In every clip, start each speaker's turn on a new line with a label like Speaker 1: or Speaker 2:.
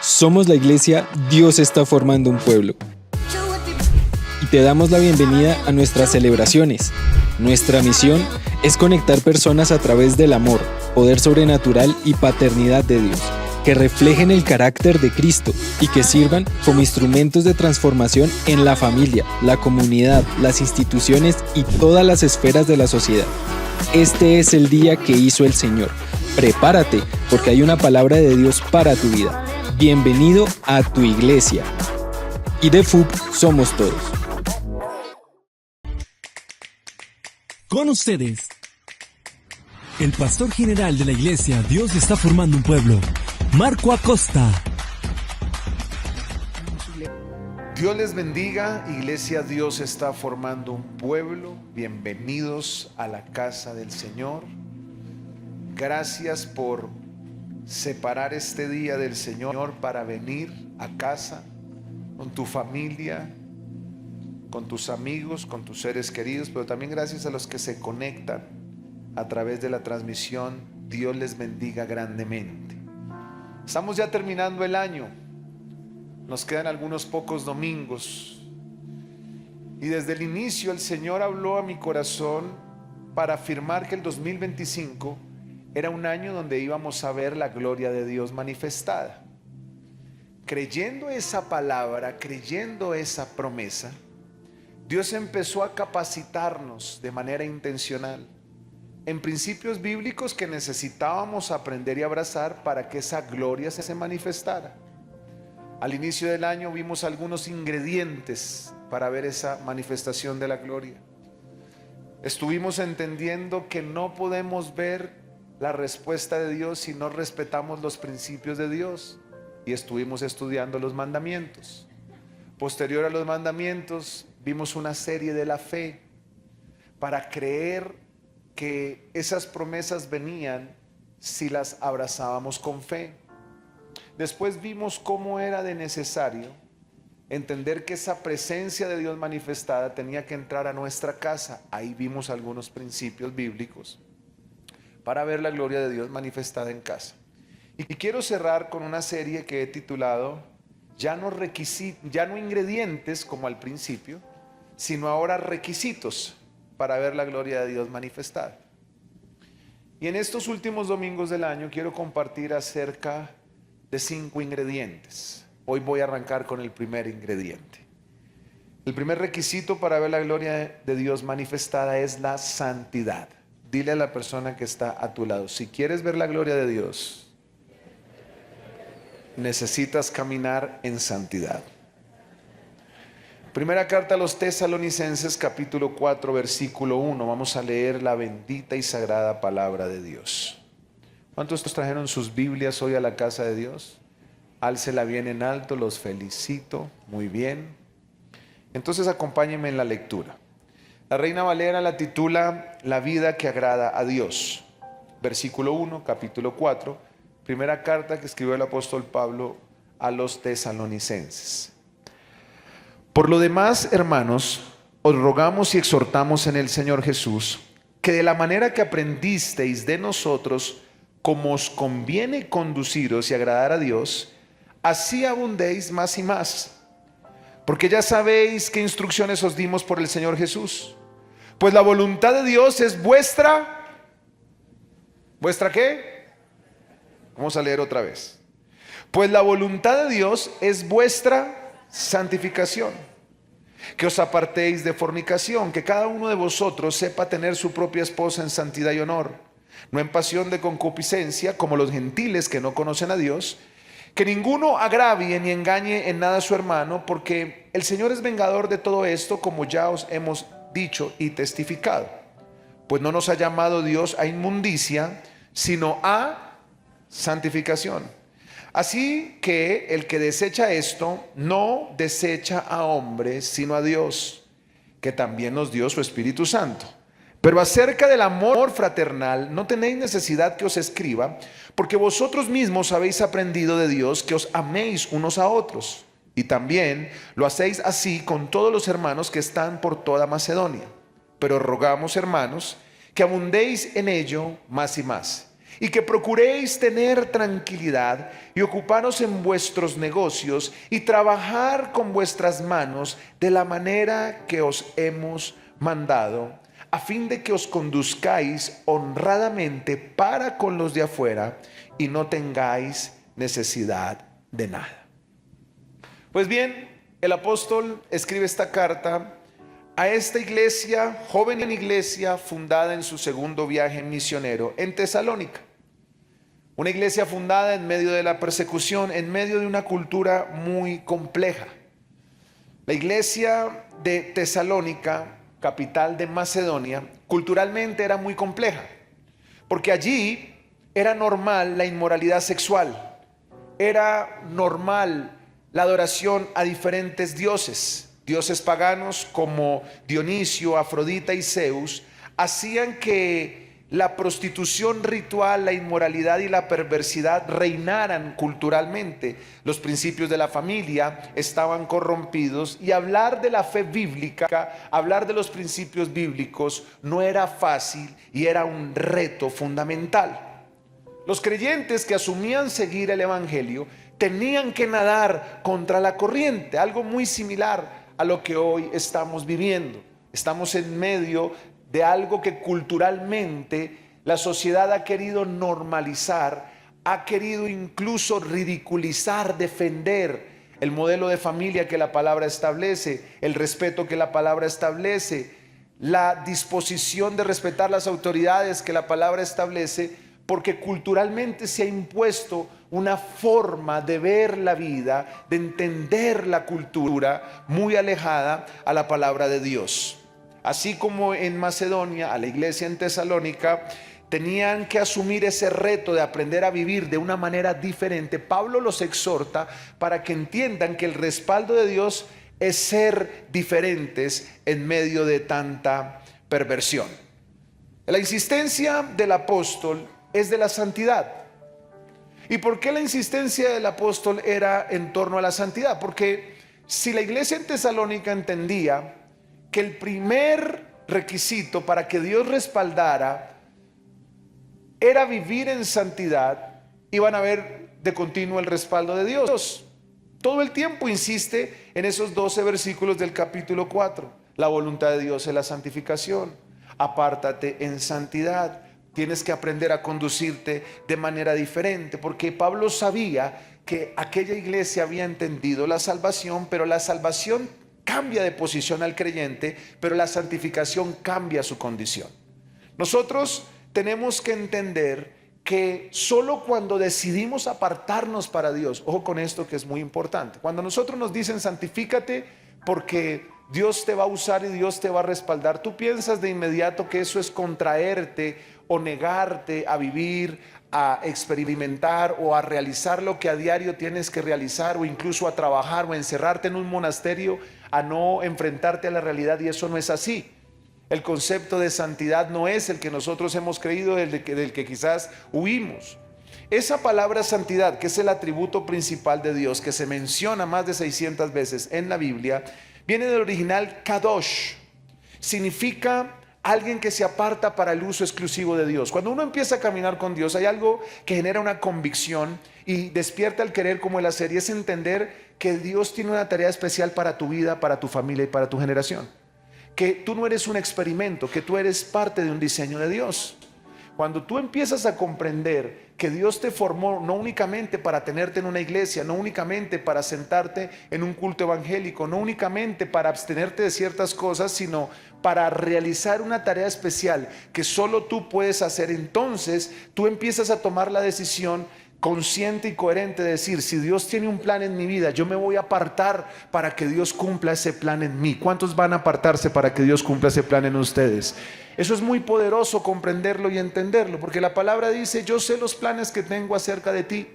Speaker 1: Somos la iglesia Dios está formando un pueblo. Y te damos la bienvenida a nuestras celebraciones. Nuestra misión es conectar personas a través del amor, poder sobrenatural y paternidad de Dios, que reflejen el carácter de Cristo y que sirvan como instrumentos de transformación en la familia, la comunidad, las instituciones y todas las esferas de la sociedad. Este es el día que hizo el Señor. Prepárate, porque hay una palabra de Dios para tu vida. Bienvenido a tu iglesia. Y de FUB somos todos.
Speaker 2: Con ustedes, el pastor general de la iglesia Dios está formando un pueblo, Marco Acosta.
Speaker 3: Dios les bendiga, iglesia Dios está formando un pueblo. Bienvenidos a la casa del Señor. Gracias por separar este día del Señor para venir a casa con tu familia, con tus amigos, con tus seres queridos, pero también gracias a los que se conectan a través de la transmisión. Dios les bendiga grandemente. Estamos ya terminando el año, nos quedan algunos pocos domingos y desde el inicio el Señor habló a mi corazón para afirmar que el 2025 era un año donde íbamos a ver la gloria de Dios manifestada. Creyendo esa palabra, creyendo esa promesa, Dios empezó a capacitarnos de manera intencional en principios bíblicos que necesitábamos aprender y abrazar para que esa gloria se manifestara. Al inicio del año vimos algunos ingredientes para ver esa manifestación de la gloria. Estuvimos entendiendo que no podemos ver la respuesta de Dios si no respetamos los principios de Dios, y estuvimos estudiando los mandamientos. Posterior a los mandamientos vimos una serie de la fe para creer que esas promesas venían si las abrazábamos con fe. Después vimos cómo era de necesario entender que esa presencia de Dios manifestada tenía que entrar a nuestra casa. Ahí vimos algunos principios bíblicos para ver la gloria de Dios manifestada en casa. Y quiero cerrar con una serie que he titulado ya no ingredientes como al principio, sino ahora requisitos para ver la gloria de Dios manifestada. Y en estos últimos domingos del año quiero compartir acerca de 5 ingredientes. Hoy voy a arrancar con el primer ingrediente. El primer requisito para ver la gloria de Dios manifestada es la santidad. Dile a la persona que está a tu lado: si quieres ver la gloria de Dios, necesitas caminar en santidad. Primera carta a los Tesalonicenses, capítulo 4, versículo 1. Vamos a leer la bendita y sagrada palabra de Dios. ¿Cuántos trajeron sus Biblias hoy a la casa de Dios? Álcela bien en alto, los felicito. Muy bien. Entonces acompáñenme en la lectura. La Reina Valera la titula La vida que agrada a Dios. Versículo 1, capítulo 4. Primera carta que escribió el apóstol Pablo a los tesalonicenses. Por lo demás, hermanos, os rogamos y exhortamos en el Señor Jesús, que de la manera que aprendisteis de nosotros, como os conviene conduciros y agradar a Dios, así abundéis más y más. Porque ya sabéis qué instrucciones os dimos por el Señor Jesús. Pues la voluntad de Dios es vuestra. ¿Vuestra qué? Vamos a leer otra vez. Pues la voluntad de Dios es vuestra santificación, que os apartéis de fornicación, que cada uno de vosotros sepa tener su propia esposa en santidad y honor, no en pasión de concupiscencia, como los gentiles que no conocen a Dios. Que ninguno agravie ni engañe en nada a su hermano, porque el Señor es vengador de todo esto, como ya os hemos dicho y testificado. Pues no nos ha llamado Dios a inmundicia, sino a santificación. Así que el que desecha esto, no desecha a hombres, sino a Dios, que también nos dio su Espíritu Santo. Pero acerca del amor fraternal, no tenéis necesidad que os escriba, porque vosotros mismos habéis aprendido de Dios que os améis unos a otros. Y también lo hacéis así con todos los hermanos que están por toda Macedonia. Pero rogamos, hermanos, que abundéis en ello más y más, y que procuréis tener tranquilidad y ocuparos en vuestros negocios y trabajar con vuestras manos de la manera que os hemos mandado, a fin de que os conduzcáis honradamente para con los de afuera y no tengáis necesidad de nada. Pues bien, el apóstol escribe esta carta a esta iglesia, joven iglesia fundada en su segundo viaje misionero en Tesalónica. Una iglesia fundada en medio de la persecución, en medio de una cultura muy compleja. La iglesia de Tesalónica, capital de Macedonia, culturalmente era muy compleja, porque allí era normal la inmoralidad sexual, era normal la adoración a diferentes dioses. Dioses paganos como Dionisio, Afrodita y Zeus hacían que la prostitución ritual, la inmoralidad y la perversidad reinaran culturalmente. Los principios de la familia estaban corrompidos y hablar de la fe bíblica, hablar de los principios bíblicos no era fácil y era un reto fundamental. Los creyentes que asumían seguir el evangelio tenían que nadar contra la corriente, algo muy similar a lo que hoy estamos viviendo. Estamos en medio de algo que culturalmente la sociedad ha querido normalizar, ha querido incluso ridiculizar, defender el modelo de familia que la palabra establece, el respeto que la palabra establece, la disposición de respetar las autoridades que la palabra establece, porque culturalmente se ha impuesto una forma de ver la vida, de entender la cultura muy alejada a la palabra de Dios. Así como en Macedonia, a la iglesia en Tesalónica, tenían que asumir ese reto de aprender a vivir de una manera diferente. Pablo los exhorta para que entiendan que el respaldo de Dios es ser diferentes en medio de tanta perversión. La insistencia del apóstol es de la santidad. ¿Y por qué la insistencia del apóstol era en torno a la santidad? Porque si la iglesia en Tesalónica entendía que el primer requisito para que Dios respaldara era vivir en santidad, iban a ver de continuo el respaldo de Dios. Todo el tiempo insiste en esos 12 versículos del capítulo 4. La voluntad de Dios es la santificación. Apártate en santidad. Tienes que aprender a conducirte de manera diferente, porque Pablo sabía que aquella iglesia había entendido la salvación, pero la salvación cambia de posición al creyente, pero la santificación cambia su condición. Nosotros tenemos que entender que solo cuando decidimos apartarnos para Dios, ojo con esto que es muy importante, cuando nosotros nos dicen santifícate porque Dios te va a usar y Dios te va a respaldar, tú piensas de inmediato que eso es contraerte o negarte a vivir, a experimentar o a realizar lo que a diario tienes que realizar, o incluso a trabajar o a encerrarte en un monasterio a no enfrentarte a la realidad, y eso no es así. El concepto de santidad no es el que nosotros hemos creído, del que quizás huimos. Esa palabra santidad, que es el atributo principal de Dios, que se menciona más de 600 veces en la Biblia, viene del original kadosh. Significa alguien que se aparta para el uso exclusivo de Dios. Cuando uno empieza a caminar con Dios, hay algo que genera una convicción y despierta el querer como el hacer, y es entender que Dios tiene una tarea especial para tu vida, para tu familia y para tu generación. Que tú no eres un experimento, que tú eres parte de un diseño de Dios. Cuando tú empiezas a comprender que Dios te formó no únicamente para tenerte en una iglesia, no únicamente para sentarte en un culto evangélico, no únicamente para abstenerte de ciertas cosas, sino para realizar una tarea especial que solo tú puedes hacer, entonces tú empiezas a tomar la decisión consciente y coherente de decir, si Dios tiene un plan en mi vida, yo me voy a apartar para que Dios cumpla ese plan en mí. ¿Cuántos van a apartarse para que Dios cumpla ese plan en ustedes? Eso es muy poderoso comprenderlo y entenderlo, porque la palabra dice, yo sé los planes que tengo acerca de ti.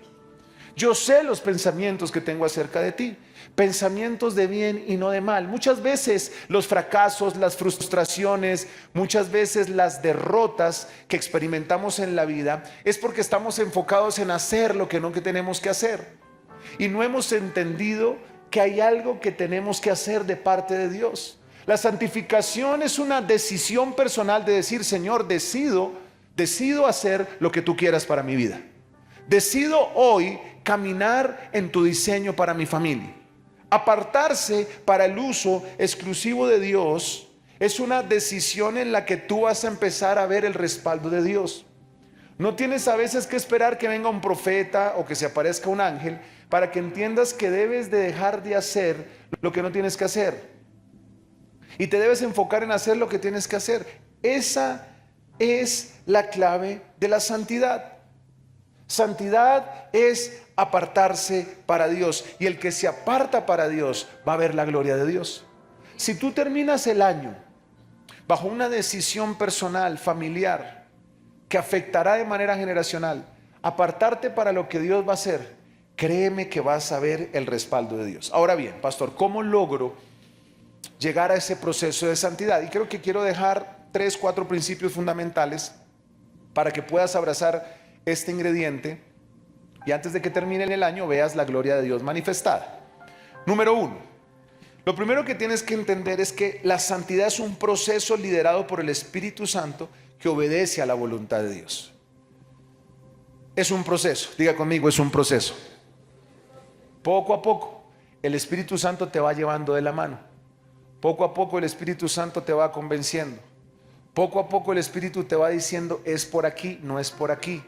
Speaker 3: Yo sé los pensamientos que tengo acerca de ti, pensamientos de bien y no de mal. Muchas veces los fracasos, las frustraciones, muchas veces las derrotas que experimentamos en la vida es porque estamos enfocados en hacer lo que no que tenemos que hacer. Y no hemos entendido que hay algo que tenemos que hacer de parte de Dios. La santificación es una decisión personal de decir, Señor, decido Decido hacer lo que tú quieras para mi vida. Decido hoy caminar en tu diseño para mi familia. Apartarse para el uso exclusivo de Dios es una decisión en la que tú vas a empezar a ver el respaldo de Dios. No tienes a veces que esperar que venga un profeta o que se aparezca un ángel para que entiendas que debes de dejar de hacer lo que no tienes que hacer. Y te debes enfocar en hacer lo que tienes que hacer. Esa es la clave de la santidad. Santidad es apartarse para Dios. Y el que se aparta para Dios va a ver la gloria de Dios. Si tú terminas el año bajo una decisión personal, familiar, que afectará de manera generacional, apartarte para lo que Dios va a hacer, créeme que vas a ver el respaldo de Dios. Ahora bien, pastor, ¿cómo logro llegar a ese proceso de santidad? Y creo que quiero dejar 3, 4 principios fundamentales para que puedas abrazar este ingrediente y antes de que termine el año veas la gloria de Dios manifestada. Número 1. Lo primero que tienes que entender es que la santidad es un proceso liderado por el Espíritu Santo que obedece a la voluntad de Dios. Es un proceso, diga conmigo, es un proceso. Poco a poco el Espíritu Santo te va llevando de la mano. Poco a poco el Espíritu Santo te va convenciendo. Poco a poco el Espíritu te va diciendo, es por aquí, no es por aquí.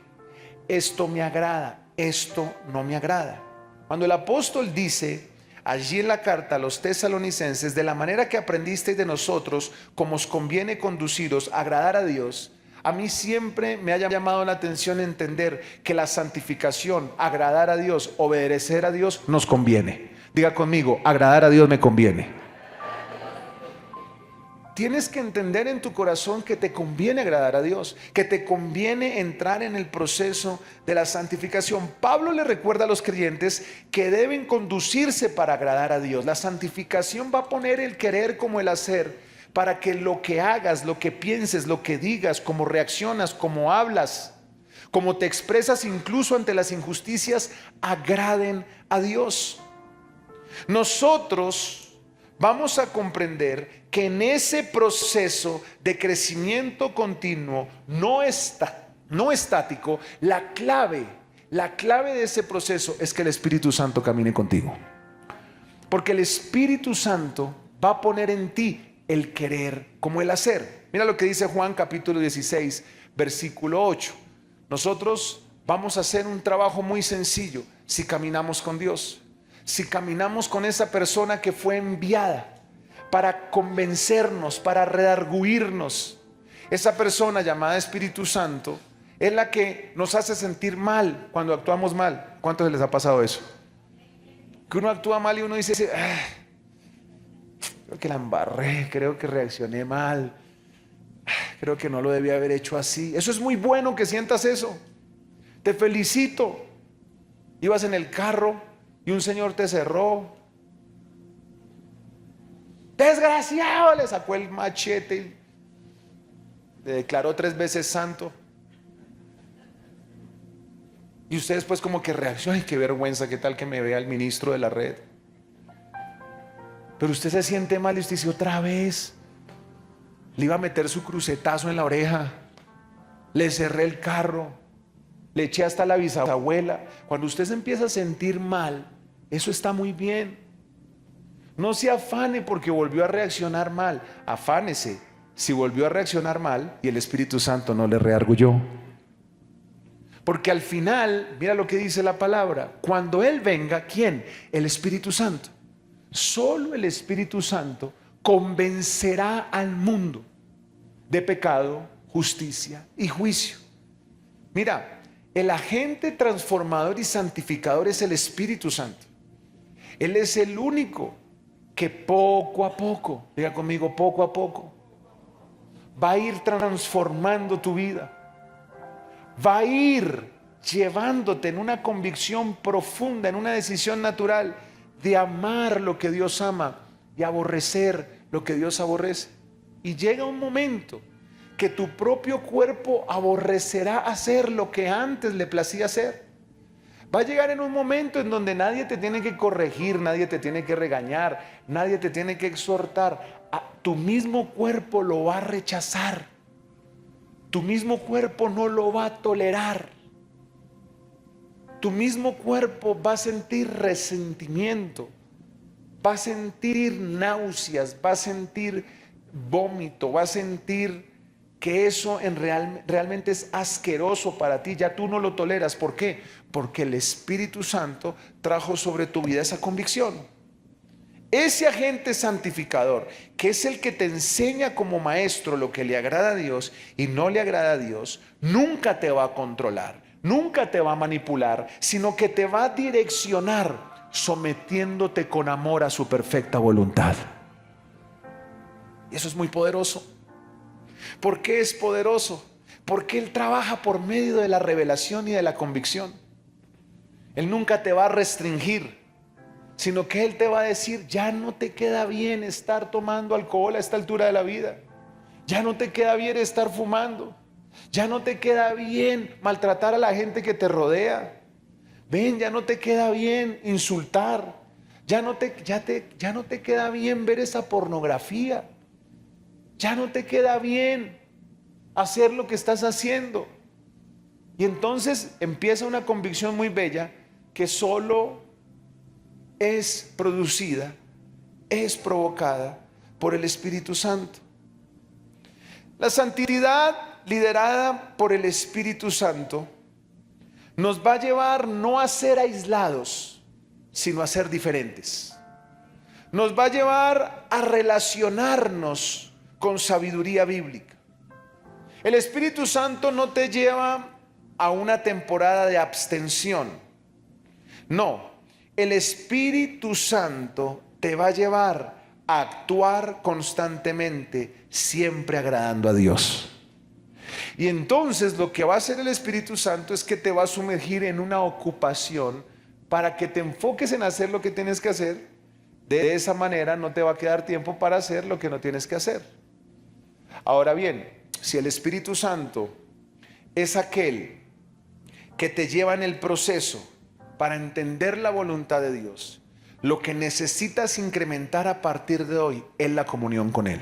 Speaker 3: Esto me agrada, esto no me agrada. Cuando el apóstol dice allí en la carta a los tesalonicenses, de la manera que aprendisteis de nosotros, como os conviene conduciros, agradar a Dios, a mí siempre me ha llamado la atención entender que la santificación, agradar a Dios, obedecer a Dios, nos conviene. Diga conmigo, agradar a Dios me conviene. Tienes que entender en tu corazón que te conviene agradar a Dios, que te conviene entrar en el proceso de la santificación. Pablo le recuerda a los creyentes que deben conducirse para agradar a Dios. La santificación va a poner el querer como el hacer, para que lo que hagas, lo que pienses, lo que digas, cómo reaccionas, cómo hablas, cómo te expresas incluso ante las injusticias, agraden a Dios. Nosotros vamos a comprender que en ese proceso de crecimiento continuo, no estático, la clave de ese proceso es que el Espíritu Santo camine contigo. Porque el Espíritu Santo va a poner en ti el querer como el hacer. Mira lo que dice Juan capítulo 16, versículo 8. Nosotros vamos a hacer un trabajo muy sencillo si caminamos con Dios. Si caminamos con esa persona que fue enviada para convencernos, para redarguirnos. Esa persona llamada Espíritu Santo es la que nos hace sentir mal cuando actuamos mal. ¿Cuántos les ha pasado eso? Que uno actúa mal y uno dice, creo que la embarré, creo que reaccioné mal, creo que no lo debía haber hecho así. Eso es muy bueno que sientas eso. Te felicito. Ibas en el carro y un señor te cerró. Desgraciado, le sacó el machete, le declaró 3 veces santo. Y usted después como que reacciona, ay, qué vergüenza, qué tal que me vea el ministro de la red. Pero usted se siente mal y usted dice otra vez. Le iba a meter su crucetazo en la oreja, le cerré el carro, le eché hasta la bisabuela. Cuando usted se empieza a sentir mal, eso está muy bien. No se afane porque volvió a reaccionar mal. Afánese si volvió a reaccionar mal y el Espíritu Santo no le redarguyó. Porque al final, mira lo que dice la palabra, cuando Él venga, ¿quién? El Espíritu Santo. Solo el Espíritu Santo convencerá al mundo de pecado, justicia y juicio. Mira, el agente transformador y santificador es el Espíritu Santo. Él es el único que poco a poco, diga conmigo, poco a poco, va a ir transformando tu vida. Va a ir llevándote en una convicción profunda, en una decisión natural de amar lo que Dios ama y aborrecer lo que Dios aborrece. Y llega un momento que tu propio cuerpo aborrecerá hacer lo que antes le placía hacer. Va a llegar en un momento en donde nadie te tiene que corregir, nadie te tiene que regañar, nadie te tiene que exhortar. Tu mismo cuerpo lo va a rechazar. tu mismo cuerpo no lo va a tolerar. Tu mismo cuerpo va a sentir resentimiento, va a sentir náuseas, va a sentir vómito, va a sentir que eso realmente es asqueroso para ti. Ya tú no lo toleras. ¿Por qué? Porque el Espíritu Santo trajo sobre tu vida esa convicción. Ese agente santificador, que es el que te enseña como maestro lo que le agrada a Dios y no le agrada a Dios, nunca te va a controlar, nunca te va a manipular, sino que te va a direccionar sometiéndote con amor a su perfecta voluntad. Y eso es muy poderoso. ¿Por qué es poderoso? Porque Él trabaja por medio de la revelación y de la convicción. Él nunca te va a restringir, sino que Él te va a decir: ya no te queda bien estar tomando alcohol a esta altura de la vida. Ya no te queda bien estar fumando. Ya no te queda bien maltratar a la gente que te rodea. Ven, ya no te queda bien insultar. Ya no te queda bien ver esa pornografía. Ya no te queda bien hacer lo que estás haciendo. Y entonces empieza una convicción muy bella que solo es producida, es provocada por el Espíritu Santo. La santidad liderada por el Espíritu Santo nos va a llevar no a ser aislados, sino a ser diferentes. Nos va a llevar a relacionarnos con sabiduría bíblica. El Espíritu Santo no te lleva a una temporada de abstención. No, el Espíritu Santo te va a llevar a actuar constantemente, siempre agradando a Dios. Y entonces lo que va a hacer el Espíritu Santo es que te va a sumergir en una ocupación para que te enfoques en hacer lo que tienes que hacer. De esa manera no te va a quedar tiempo para hacer lo que no tienes que hacer. Ahora bien, si el Espíritu Santo es aquel que te lleva en el proceso para entender la voluntad de Dios, lo que necesitas incrementar a partir de hoy es la comunión con Él.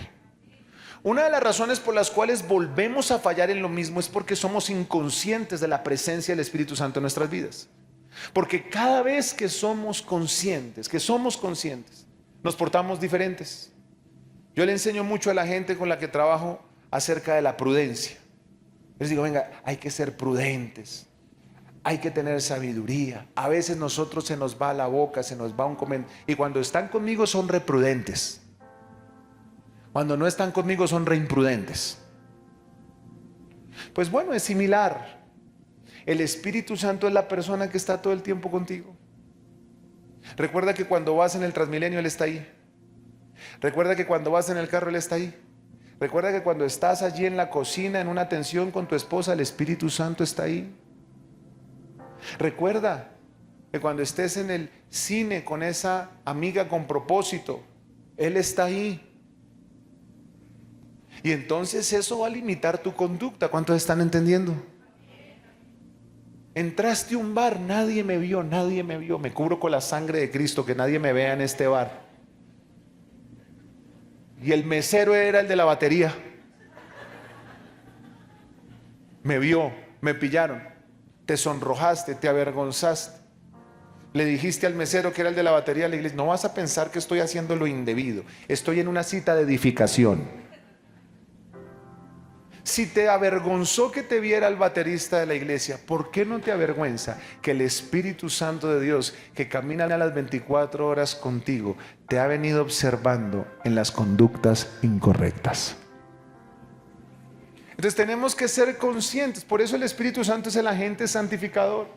Speaker 3: Una de las razones por las cuales volvemos a fallar en lo mismo es porque somos inconscientes de la presencia del Espíritu Santo en nuestras vidas. Porque cada vez que somos conscientes, nos portamos diferentes. Yo le enseño mucho a la gente con la que trabajo acerca de la prudencia. Les digo: venga, hay que ser prudentes, hay que tener sabiduría. A veces nosotros se nos va la boca, se nos va un comentario, y cuando están conmigo son reprudentes. Cuando no están conmigo son reimprudentes. Pues bueno, es similar. El Espíritu Santo es la persona que está todo el tiempo contigo. Recuerda que cuando vas en el Transmilenio Él está ahí. Recuerda que cuando vas en el carro Él está ahí. Recuerda que cuando estás allí en la cocina en una tensión con tu esposa, el Espíritu Santo está ahí. Recuerda que cuando estés en el cine con esa amiga con propósito, Él está ahí. Y entonces eso va a limitar tu conducta. ¿Cuántos están entendiendo? Entraste a un bar, nadie me vio. Me cubro con la sangre de Cristo que nadie me vea en este bar. Y el mesero era el de la batería. Me vio, me pillaron. Te sonrojaste, te avergonzaste. Le dijiste al mesero que era el de la batería de la iglesia: no vas a pensar que estoy haciendo lo indebido. Estoy en una cita de edificación. Si te avergonzó que te viera el baterista de la iglesia, ¿por qué no te avergüenza que el Espíritu Santo de Dios, que camina a las 24 horas contigo, te ha venido observando en las conductas incorrectas? Entonces tenemos que ser conscientes. Por eso el Espíritu Santo es el agente santificador.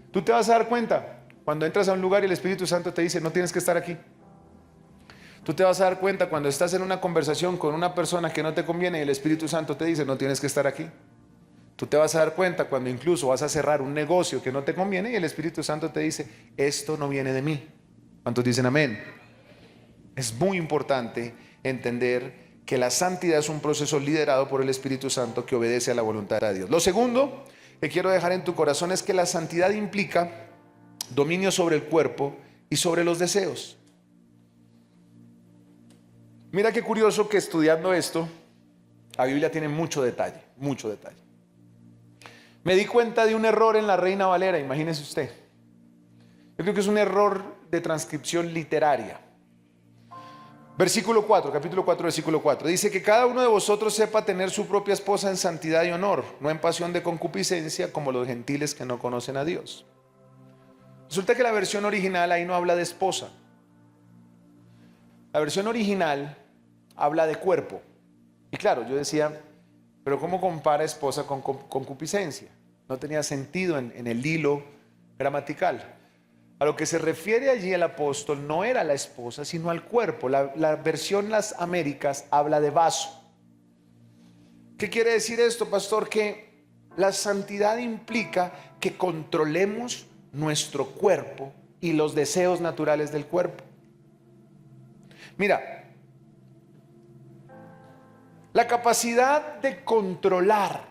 Speaker 3: Tú te vas a dar cuenta cuando entras a un lugar y el Espíritu Santo te dice: no tienes que estar aquí. Tú te vas a dar cuenta cuando estás en una conversación con una persona que no te conviene y el Espíritu Santo te dice: no tienes que estar aquí. Tú te vas a dar cuenta cuando incluso vas a cerrar un negocio que no te conviene y el Espíritu Santo te dice: esto no viene de mí. ¿Cuántos dicen amén? Es muy importante entender que la santidad es un proceso liderado por el Espíritu Santo que obedece a la voluntad de Dios. Lo segundo que quiero dejar en tu corazón es que la santidad implica dominio sobre el cuerpo y sobre los deseos. Mira qué curioso que estudiando esto, la Biblia tiene mucho detalle, mucho detalle. Me di cuenta de un error en la Reina Valera, imagínese usted. Yo creo que es un error de transcripción literaria. Versículo 4, capítulo 4, versículo 4. Dice que cada uno de vosotros sepa tener su propia esposa en santidad y honor, no en pasión de concupiscencia como los gentiles que no conocen a Dios. Resulta que la versión original ahí no habla de esposa. La versión original habla de cuerpo. Y claro, yo decía, pero ¿cómo compara esposa con concupiscencia? No tenía sentido en el hilo gramatical. A lo que se refiere allí el apóstol no era la esposa, sino al cuerpo. La versión Las Américas habla de vaso. ¿Qué quiere decir esto, pastor? Que la santidad implica que controlemos nuestro cuerpo y los deseos naturales del cuerpo. Mira, la capacidad de controlar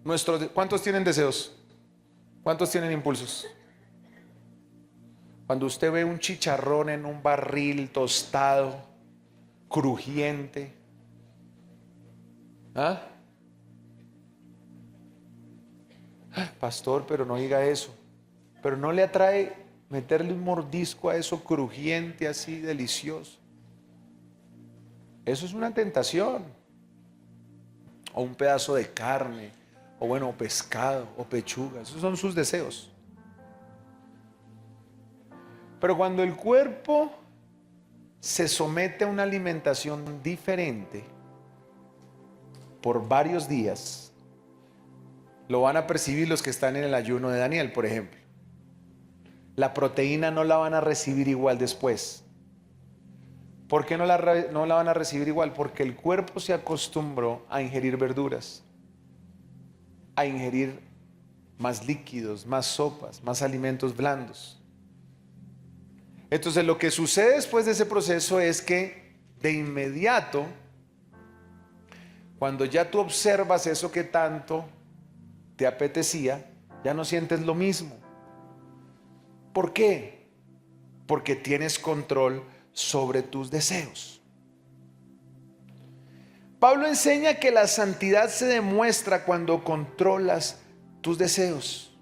Speaker 3: nuestros... ¿Cuántos tienen deseos? ¿Cuántos tienen impulsos? Cuando usted ve un chicharrón en un barril tostado, crujiente, ¿ah? Pastor, pero no diga eso. Pero no le atrae meterle un mordisco a eso crujiente, así delicioso. Eso es una tentación. O un pedazo de carne, o bueno, o pescado, o pechuga. Esos son sus deseos. Pero cuando el cuerpo se somete a una alimentación diferente por varios días, lo van a percibir los que están en el ayuno de Daniel, por ejemplo. La proteína no la van a recibir igual después. ¿Por qué no la van a recibir igual? Porque el cuerpo se acostumbró a ingerir verduras, a ingerir más líquidos, más sopas, más alimentos blandos. Entonces lo que sucede después de ese proceso es que de inmediato, cuando ya tú observas eso que tanto te apetecía, ya no sientes lo mismo. ¿Por qué? Porque tienes control sobre tus deseos. Pablo enseña que la santidad se demuestra cuando controlas tus deseos.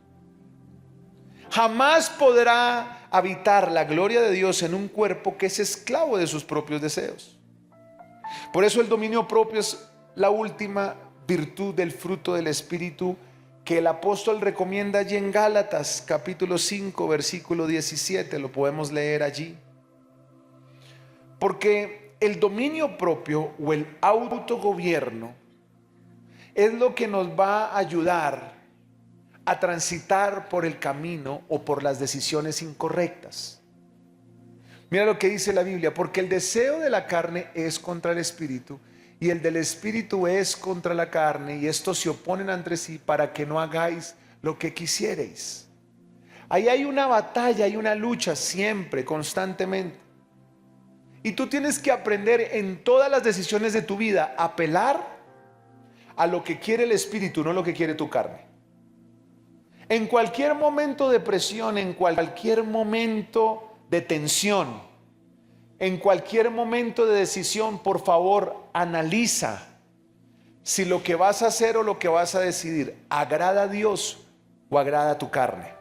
Speaker 3: Jamás podrá habitar la gloria de Dios en un cuerpo que es esclavo de sus propios deseos. Por eso el dominio propio es la última virtud del fruto del Espíritu que el apóstol recomienda allí en Gálatas capítulo 5 versículo 17. Lo podemos leer allí. Porque el dominio propio o el autogobierno es lo que nos va a ayudar a transitar por el camino o por las decisiones incorrectas. Mira lo que dice la Biblia: porque el deseo de la carne es contra el espíritu y el del espíritu es contra la carne, y estos se oponen entre sí para que no hagáis lo que quisierais. Ahí hay una batalla, hay una lucha siempre, constantemente. Y tú tienes que aprender en todas las decisiones de tu vida a apelar a lo que quiere el espíritu, no lo que quiere tu carne. En cualquier momento de presión, en cualquier momento de tensión, en cualquier momento de decisión, por favor, analiza si lo que vas a hacer o lo que vas a decidir agrada a Dios o agrada a tu carne.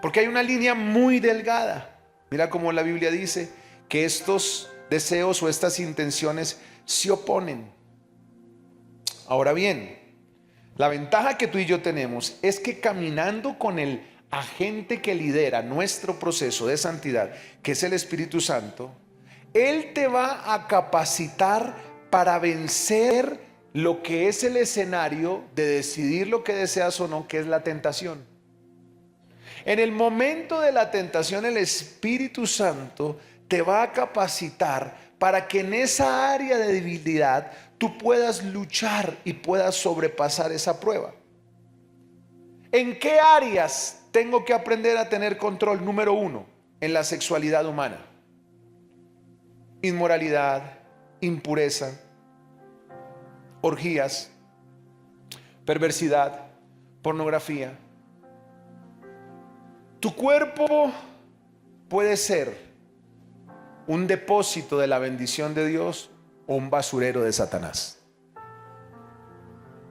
Speaker 3: Porque hay una línea muy delgada. Mira cómo la Biblia dice que estos deseos o estas intenciones se oponen. Ahora bien, la ventaja que tú y yo tenemos es que caminando con el agente que lidera nuestro proceso de santidad, que es el Espíritu Santo, Él te va a capacitar para vencer lo que es el escenario de decidir lo que deseas o no, que es la tentación. En el momento de la tentación, el Espíritu Santo te va a capacitar para que en esa área de debilidad tú puedas luchar y puedas sobrepasar esa prueba. ¿En qué áreas tengo que aprender a tener control? Número 1, en la sexualidad humana. Inmoralidad, impureza, orgías, perversidad, pornografía. Tu cuerpo puede ser un depósito de la bendición de Dios o un basurero de Satanás.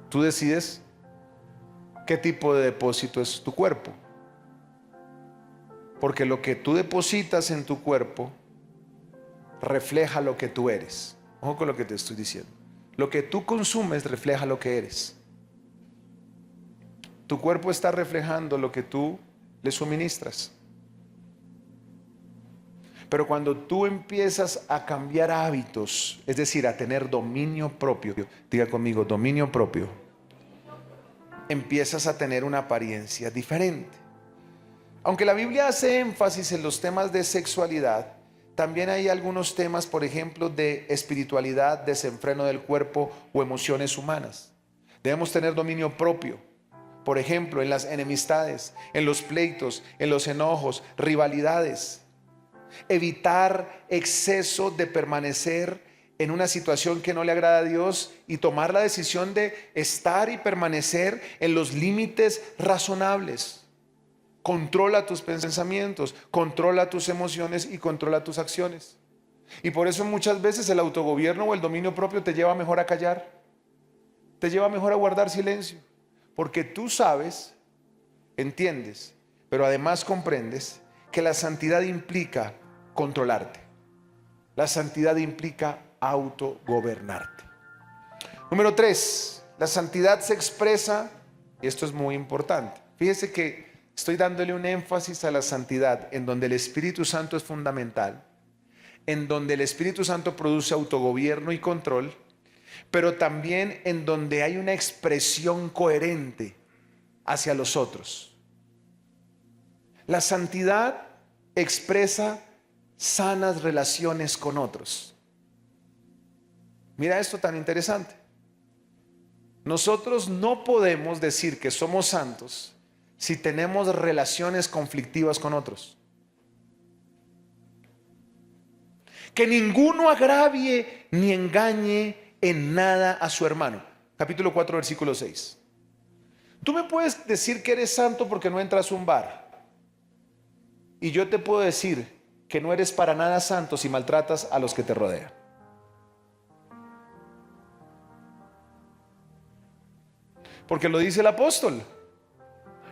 Speaker 3: Tú decides qué tipo de depósito es tu cuerpo. Porque lo que tú depositas en tu cuerpo refleja lo que tú eres. Ojo con lo que te estoy diciendo. Lo que tú consumes refleja lo que eres. Tu cuerpo está reflejando lo que tú le suministras. Pero cuando tú empiezas a cambiar hábitos, es decir, a tener dominio propio, diga conmigo, dominio propio, empiezas a tener una apariencia diferente. Aunque la Biblia hace énfasis en los temas de sexualidad, también hay algunos temas, por ejemplo, de espiritualidad, desenfreno del cuerpo o emociones humanas. Debemos tener dominio propio. Por ejemplo, en las enemistades, en los pleitos, en los enojos, rivalidades. Evitar exceso de permanecer en una situación que no le agrada a Dios y tomar la decisión de estar y permanecer en los límites razonables. Controla tus pensamientos, controla tus emociones y controla tus acciones. Y por eso muchas veces el autogobierno o el dominio propio te lleva mejor a callar, te lleva mejor a guardar silencio, porque tú sabes, entiendes, pero además comprendes que la santidad implica controlarte. La santidad implica autogobernarte. Número 3, la santidad se expresa, y esto es muy importante. Fíjese que estoy dándole un énfasis a la santidad en donde el Espíritu Santo es fundamental, en donde el Espíritu Santo produce autogobierno y control, pero también en donde hay una expresión coherente hacia los otros. La santidad expresa sanas relaciones con otros. Mira esto tan interesante. Nosotros no podemos decir que somos santos si tenemos relaciones conflictivas con otros. Que ninguno agravie ni engañe en nada a su hermano. Capítulo 4, versículo 6. Tú me puedes decir que eres santo porque no entras a un bar. Y yo te puedo decir que no eres para nada santo si maltratas a los que te rodean. Porque lo dice el apóstol.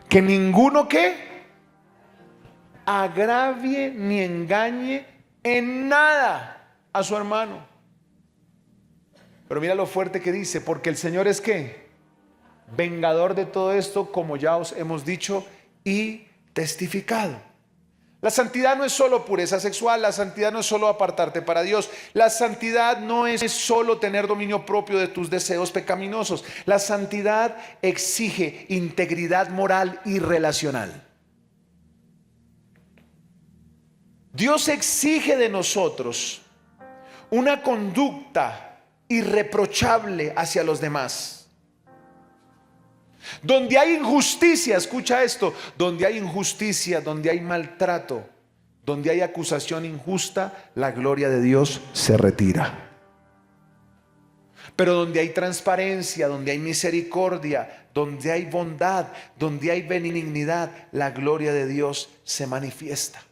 Speaker 3: Que ninguno que agravie ni engañe en nada a su hermano. Pero mira lo fuerte que dice, porque el Señor es ¿qué? Vengador de todo esto, como ya os hemos dicho y testificado. La santidad no es solo pureza sexual, la santidad no es solo apartarte para Dios, la santidad no es solo tener dominio propio de tus deseos pecaminosos, la santidad exige integridad moral y relacional. Dios exige de nosotros una conducta irreprochable hacia los demás. Donde hay injusticia, escucha esto, donde hay injusticia, donde hay maltrato, donde hay acusación injusta, la gloria de Dios se retira. Pero donde hay transparencia, donde hay misericordia, donde hay bondad, donde hay benignidad, la gloria de Dios se manifiesta.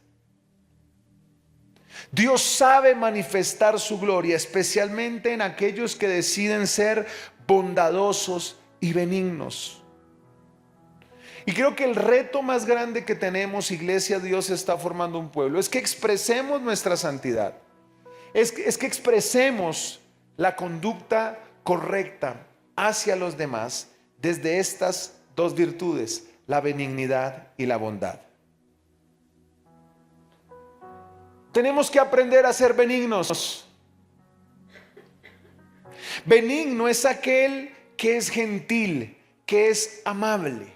Speaker 3: Dios sabe manifestar su gloria, especialmente en aquellos que deciden ser bondadosos y benignos. Y creo que el reto más grande que tenemos, iglesia, Dios está formando un pueblo, es que expresemos nuestra santidad. Es que expresemos la conducta correcta hacia los demás desde estas dos virtudes, la benignidad y la bondad. Tenemos que aprender a ser benignos. Benigno es aquel que es gentil, que es amable.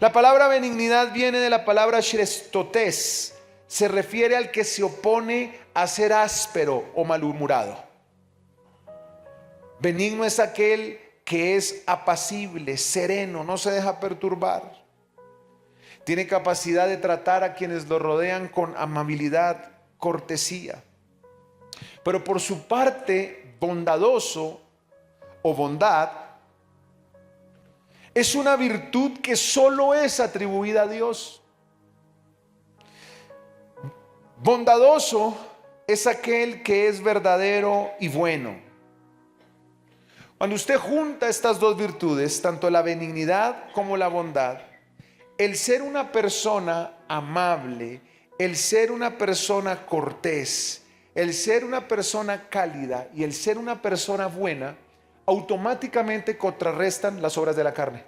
Speaker 3: La palabra benignidad viene de la palabra shrestotes. Se refiere al que se opone a ser áspero o malhumorado. Benigno es aquel que es apacible, sereno, no se deja perturbar. Tiene capacidad de tratar a quienes lo rodean con amabilidad, cortesía. Pero por su parte, bondadoso o bondad es una virtud que solo es atribuida a Dios. Bondadoso es aquel que es verdadero y bueno. Cuando usted junta estas dos virtudes, tanto la benignidad como la bondad, el ser una persona amable, el ser una persona cortés, el ser una persona cálida y el ser una persona buena, automáticamente contrarrestan las obras de la carne.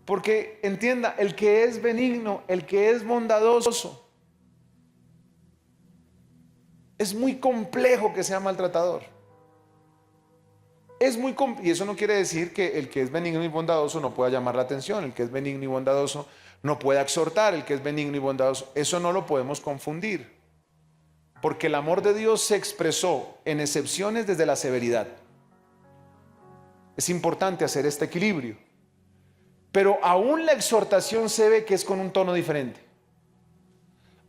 Speaker 3: Porque entienda, el que es benigno, el que es bondadoso, es muy complejo que sea maltratador. Y eso no quiere decir que el que es benigno y bondadoso no pueda llamar la atención, el que es benigno y bondadoso no pueda exhortar, el que es benigno y bondadoso. Eso no lo podemos confundir, porque el amor de Dios se expresó en excepciones desde la severidad. Es importante hacer este equilibrio, pero aún la exhortación se ve que es con un tono diferente.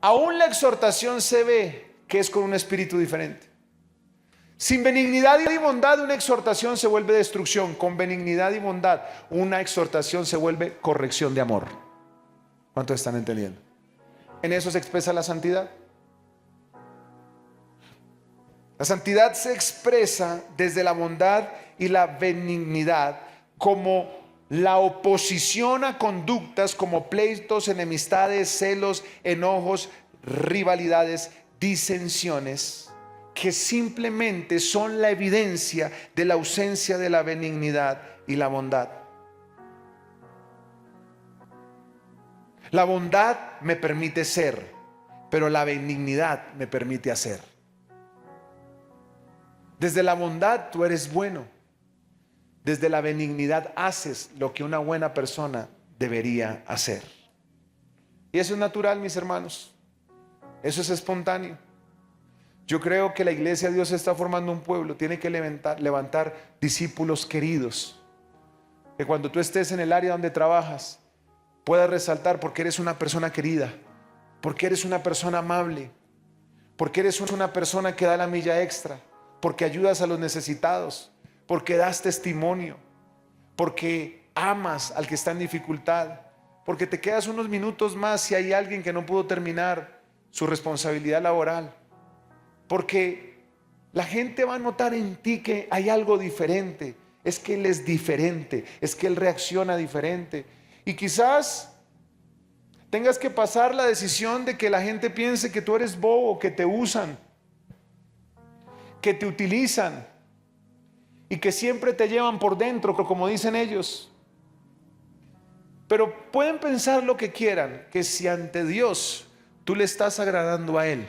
Speaker 3: Aún la exhortación se ve que es con un espíritu diferente. Sin benignidad y bondad una exhortación se vuelve destrucción. Con benignidad y bondad una exhortación se vuelve corrección de amor. ¿Cuántos están entendiendo? En eso se expresa la santidad. La santidad se expresa desde la bondad y la benignidad como la oposición a conductas como pleitos, enemistades, celos, enojos, rivalidades, disensiones, que simplemente son la evidencia de la ausencia de la benignidad y la bondad. La bondad me permite ser, pero la benignidad me permite hacer. Desde la bondad tú eres bueno. Desde la benignidad haces lo que una buena persona debería hacer. Y eso es natural, mis hermanos. Eso es espontáneo. Yo creo que la iglesia Dios está formando un pueblo. Tiene que levantar discípulos queridos. Que cuando tú estés en el área donde trabajas, puedas resaltar porque eres una persona querida, porque eres una persona amable, porque eres una persona que da la milla extra, porque ayudas a los necesitados, porque das testimonio, porque amas al que está en dificultad, porque te quedas unos minutos más si hay alguien que no pudo terminar su responsabilidad laboral, porque la gente va a notar en ti que hay algo diferente. Es que él es diferente, es que él reacciona diferente. Y quizás tengas que pasar la decisión de que la gente piense que tú eres bobo, que te usan, que te utilizan y que siempre te llevan por dentro, como dicen ellos. Pero pueden pensar lo que quieran, que si ante Dios tú le estás agradando a Él,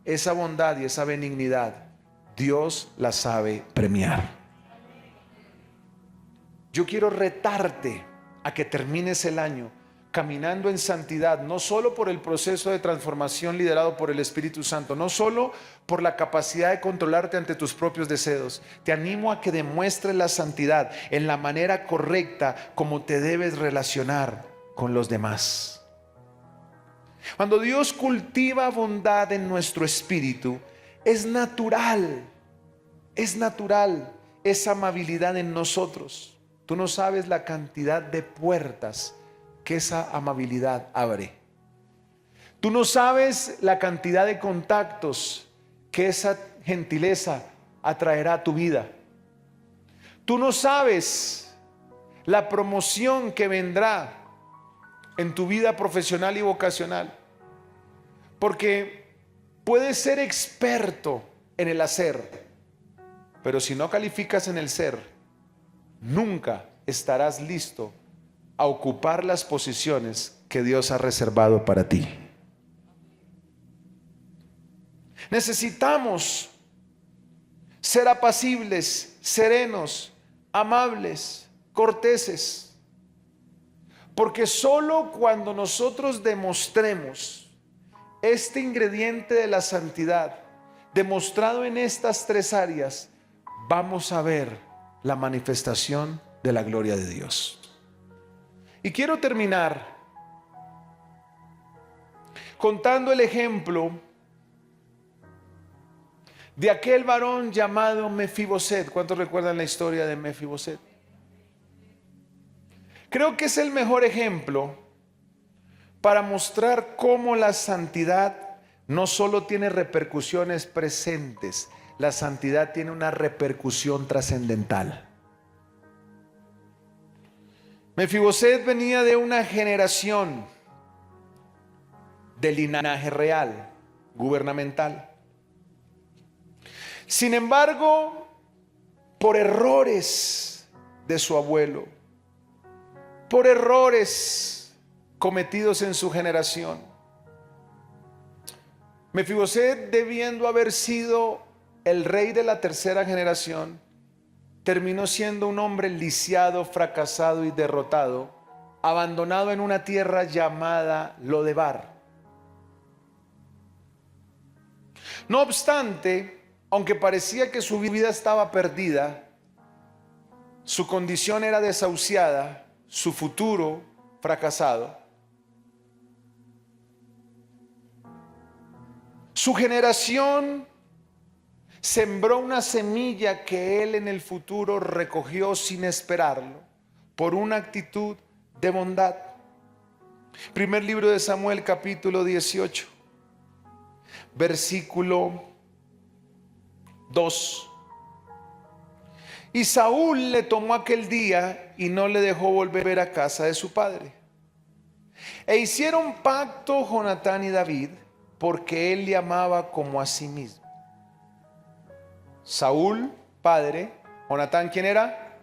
Speaker 3: esa bondad y esa benignidad, Dios la sabe premiar. Yo quiero retarte a que termines el año caminando en santidad, no solo por el proceso de transformación liderado por el Espíritu Santo, no solo por la capacidad de controlarte ante tus propios deseos. Te animo a que demuestres la santidad en la manera correcta como te debes relacionar con los demás. Cuando Dios cultiva bondad en nuestro espíritu, es natural esa amabilidad en nosotros. Tú no sabes la cantidad de puertas que esa amabilidad abre. Tú no sabes la cantidad de contactos que esa gentileza atraerá a tu vida. Tú no sabes la promoción que vendrá en tu vida profesional y vocacional. Porque puedes ser experto en el hacer, pero si no calificas en el ser, nunca estarás listo a ocupar las posiciones que Dios ha reservado para ti. Necesitamos ser apacibles, serenos, amables, corteses, porque solo cuando nosotros demostremos este ingrediente de la santidad, demostrado en estas tres áreas, vamos a ver la manifestación de la gloria de Dios. Y quiero terminar contando el ejemplo de aquel varón llamado Mefiboset. ¿Cuántos recuerdan la historia de Mefiboset? Creo que es el mejor ejemplo para mostrar cómo la santidad no solo tiene repercusiones presentes, la santidad tiene una repercusión trascendental. Mefiboset venía de una generación de linaje real, gubernamental. Sin embargo, por errores de su abuelo, por errores cometidos en su generación, Mefiboset, debiendo haber sido el rey de la tercera generación, terminó siendo un hombre lisiado, fracasado y derrotado, abandonado en una tierra llamada Lodebar. No obstante, aunque parecía que su vida estaba perdida, su condición era desahuciada, su futuro fracasado. Su generación sembró una semilla que él en el futuro recogió sin esperarlo, por una actitud de bondad. Primer libro de Samuel, capítulo 18, versículo 2. Y Saúl le tomó aquel día y no le dejó volver a casa de su padre. E hicieron pacto Jonatán y David, porque él le amaba como a sí mismo. Saúl, padre. Jonatán, ¿quién era?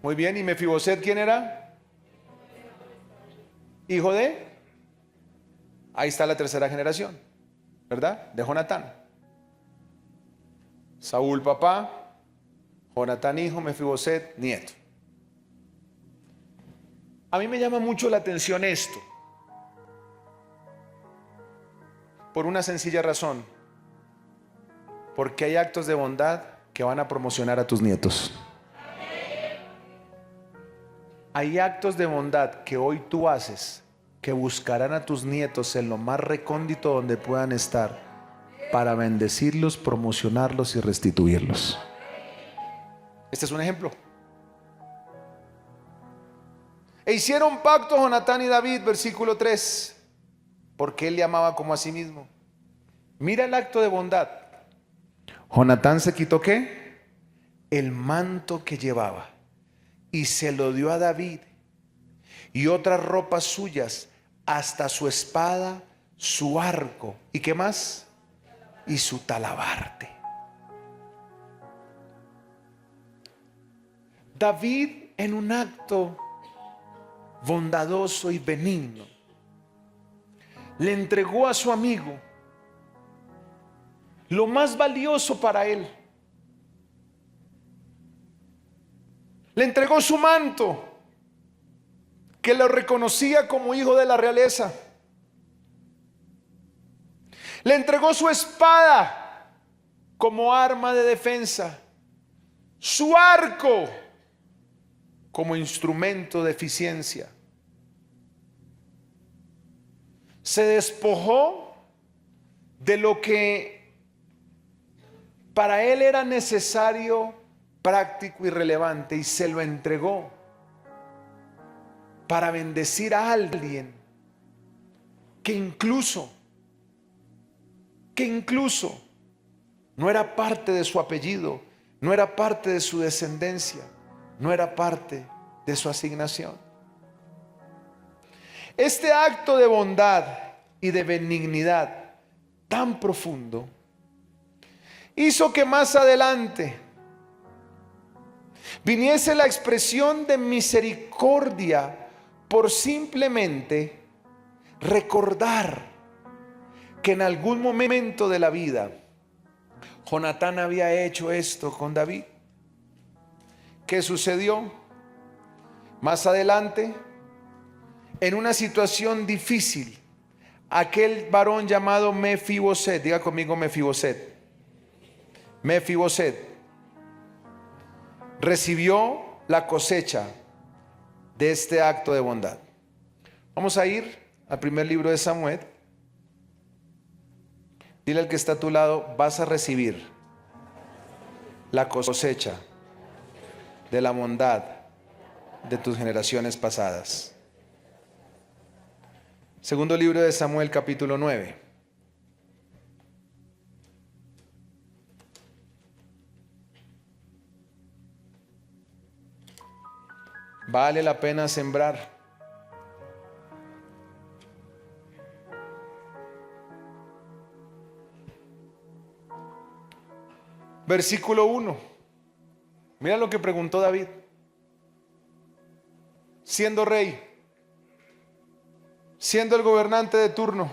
Speaker 3: Muy bien. ¿Y Mefiboset quién era? Hijo de... Ahí está la tercera generación, ¿verdad? De Jonatán. Saúl, papá. Jonatán, hijo. Mefiboset, nieto. A mí me llama mucho la atención esto, por una sencilla razón. Porque hay actos de bondad que van a promocionar a tus nietos. Hay actos de bondad que hoy tú haces que buscarán a tus nietos en lo más recóndito donde puedan estar, para bendecirlos, promocionarlos y restituirlos. Este es un ejemplo. E hicieron pacto Jonatán y David, versículo 3, porque él le amaba como a sí mismo. Mira el acto de bondad. Jonatán se quitó ¿qué? El manto que llevaba y se lo dio a David, y otras ropas suyas, hasta su espada, su arco, ¿y qué más? Y su talabarte. David, en un acto bondadoso y benigno, le entregó a su amigo lo más valioso para él. Le entregó su manto, que lo reconocía como hijo de la realeza. Le entregó su espada como arma de defensa, su arco como instrumento de eficiencia. Se despojó de lo que para él era necesario, práctico y relevante, y se lo entregó para bendecir a alguien que incluso no era parte de su apellido, no era parte de su descendencia, no era parte de su asignación. Este acto de bondad y de benignidad tan profundo hizo que más adelante viniese la expresión de misericordia por simplemente recordar que en algún momento de la vida Jonatán había hecho esto con David. ¿Qué sucedió? Más adelante, en una situación difícil, aquel varón llamado Mefiboset, diga conmigo Mefiboset, recibió la cosecha de este acto de bondad. Vamos a ir al primer libro de Samuel. Dile al que está a tu lado: vas a recibir la cosecha de la bondad de tus generaciones pasadas. Segundo libro de Samuel, capítulo 9. Vale la pena sembrar. Versículo 1. Mira lo que preguntó David. Siendo rey, siendo el gobernante de turno.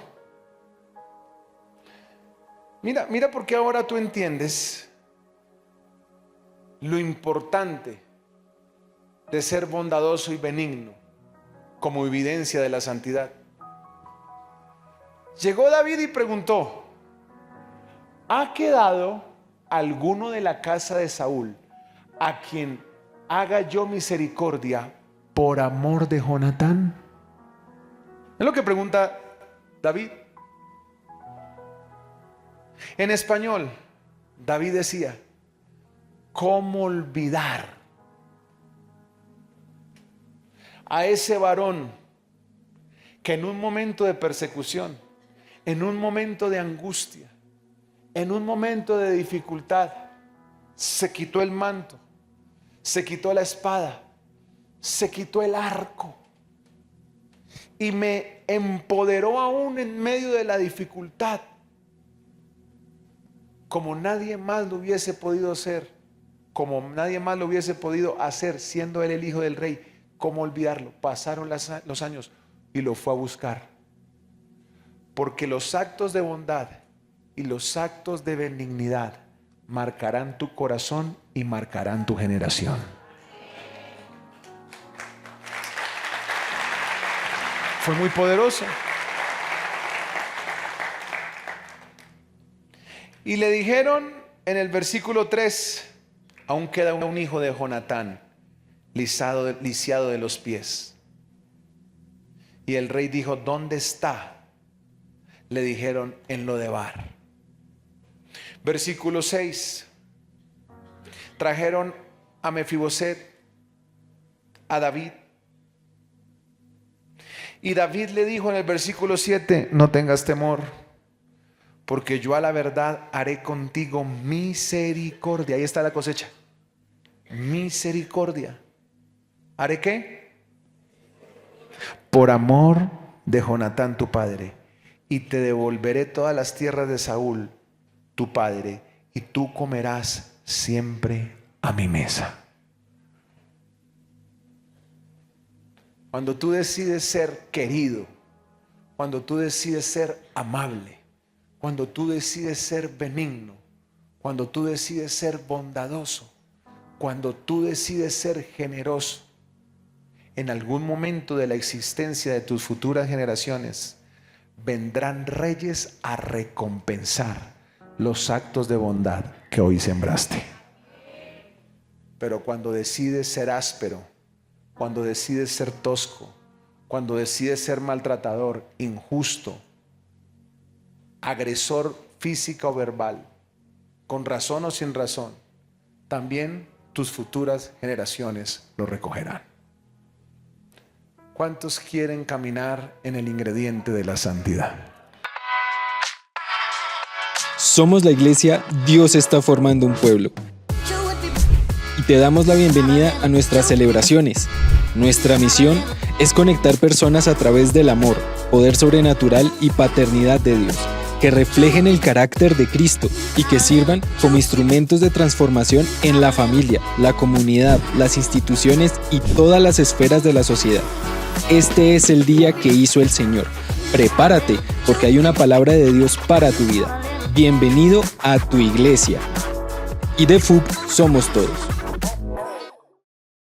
Speaker 3: Mira porque ahora tú entiendes lo importante de ser bondadoso y benigno como evidencia de la santidad. Llegó David y preguntó: ¿ha quedado alguno de la casa de Saúl a quien haga yo misericordia por amor de Jonatán? Es lo que pregunta David. En español, David decía: ¿cómo olvidar a ese varón que en un momento de persecución, en un momento de angustia, en un momento de dificultad, se quitó el manto, se quitó la espada, se quitó el arco y me empoderó aún en medio de la dificultad, como nadie más lo hubiese podido hacer, como nadie más lo hubiese podido hacer siendo él el hijo del rey? ¿Cómo olvidarlo? Pasaron los años y lo fue a buscar, porque los actos de bondad y los actos de benignidad marcarán tu corazón y marcarán tu generación. Fue muy poderoso. Y le dijeron en el versículo 3: aún queda un hijo de Jonatán, lisiado de los pies. Y el rey dijo: ¿dónde está? Le dijeron: en Lodebar. Versículo 6. Trajeron a Mefiboset a David. Y David le dijo en el versículo 7: no tengas temor, porque yo a la verdad haré contigo misericordia. Ahí está la cosecha. Misericordia. ¿Haré qué? Por amor de Jonatán tu padre, y te devolveré todas las tierras de Saúl tu padre, y tú comerás siempre a mi mesa. Cuando tú decides ser querido, cuando tú decides ser amable, cuando tú decides ser benigno, cuando tú decides ser bondadoso, cuando tú decides ser generoso, en algún momento de la existencia de tus futuras generaciones vendrán reyes a recompensar los actos de bondad que hoy sembraste. Pero cuando decides ser áspero, cuando decides ser tosco, cuando decides ser maltratador, injusto, agresor física o verbal, con razón o sin razón, también tus futuras generaciones lo recogerán. ¿Cuántos quieren caminar en el ingrediente de la santidad?
Speaker 1: Somos la iglesia Dios está formando un pueblo. Y te damos la bienvenida a nuestras celebraciones. Nuestra misión es conectar personas a través del amor, poder sobrenatural y paternidad de Dios, que reflejen el carácter de Cristo y que sirvan como instrumentos de transformación en la familia, la comunidad, las instituciones y todas las esferas de la sociedad. Este es el día que hizo el Señor. Prepárate, porque hay una palabra de Dios para tu vida. Bienvenido a tu iglesia. Y de FUB somos todos.